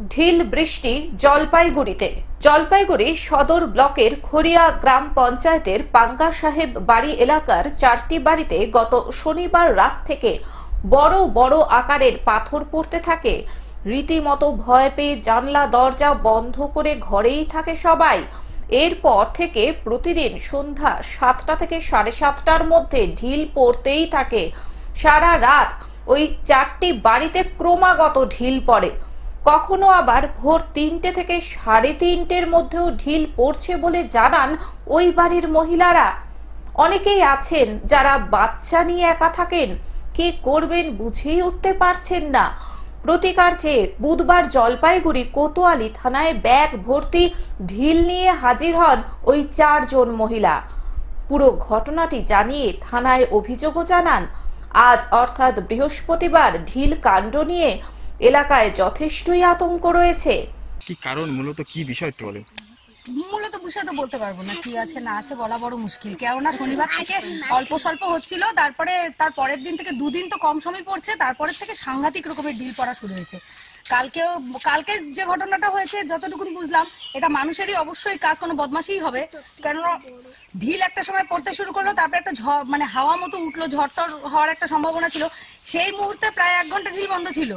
ঢিল বৃষ্টি জলপাইগুড়ি সদর ব্লকের খড়িয়া গ্রাম পঞ্চায়েতের পাঙ্গা সাহেব বাড়ি এলাকার 4টি বাড়িতে গত শনিবার রাত থেকে বড় বড় আকারের পাথর পড়তে থাকে। রীতিমতো ভয় পেয়ে জানলা দরজা বন্ধ করে ঘরেই থাকে সবাই। এরপর থেকে প্রতিদিন সন্ধ্যা 7টা থেকে 7:30টার মধ্যে ঢিল পড়তেই থাকে। সারা রাত ওই 4টি বাড়িতে ক্রমাগত ঢিল পড়ে। কখনো আবার ভোর 3টে থেকে 3:30টের মধ্যেও ঢিল পড়ছে বলে জানান ওই বাড়ির মহিলারা। অনেকেই আছেন যারা বাচ্চা নিয়ে একা থাকেন, কি করবেন বুঝেই উঠতে পারছেন না। প্রতিকার চেয়ে বুধবার জলপাইগুড়ি কোতোয়ালি থানায় ব্যাগ ভর্তি ঢিল নিয়ে হাজির হন ওই 4 জন মহিলা। পুরো ঘটনাটি জানিয়ে থানায় অভিযোগও জানান। আজ অর্থাৎ বৃহস্পতিবার ঢিল কাণ্ড নিয়ে এলাকায় যথেষ্টই আতঙ্ক রয়েছে। কি কারণ, মূলত কি বিষয় একটু বলেন। মূলত বিষয় তো বলতে পারবো না, কি আছে না আছে বলা বড় মুশকিল। কেননা শনিবার থেকে অল্প স্বল্প হচ্ছিল, তারপরে তার পরের দিন থেকে দুদিন তো কম সময় পড়ছে, তারপরের থেকে সাংঘাতিক রকমের ঢিল পড়া শুরু হয়েছে। কালকে যে ঘটনাটা হয়েছে যতটুকু বুঝলাম, এটা মানুষেরই অবশ্যই কাজ, কোনো বদমাশই হবে। কেননা ঢিল একটা সময় পড়তে শুরু করলো, তারপরে একটা ঝড় মানে হাওয়া মতো উঠলো, ঝড়টর হওয়ার একটা সম্ভাবনা ছিল। সেই মুহূর্তে প্রায় 1 ঘন্টা ঢিল বন্ধ ছিল।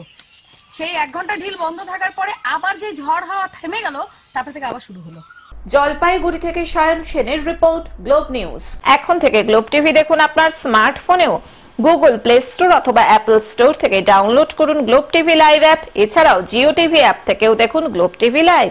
সেই 1 ঘন্টা ঢিল বন্ধ থাকার পরে আবার যে ঝড় হাওয়া থেমে গেল, তারপর থেকে আবার শুরু হলো। জলপাইগুড়ি থেকে সায়ন সেনের রিপোর্ট, গ্লোব নিউজ। এখন থেকে গ্লোব টিভি দেখুন আপনার স্মার্টফোনেও। গুগল প্লে স্টোর অথবা অ্যাপল স্টোর থেকে ডাউনলোড করুন গ্লোব টিভি লাইভ অ্যাপ। এছাড়াও জিও টিভি অ্যাপ থেকেও দেখুন গ্লোব টিভি লাইভ।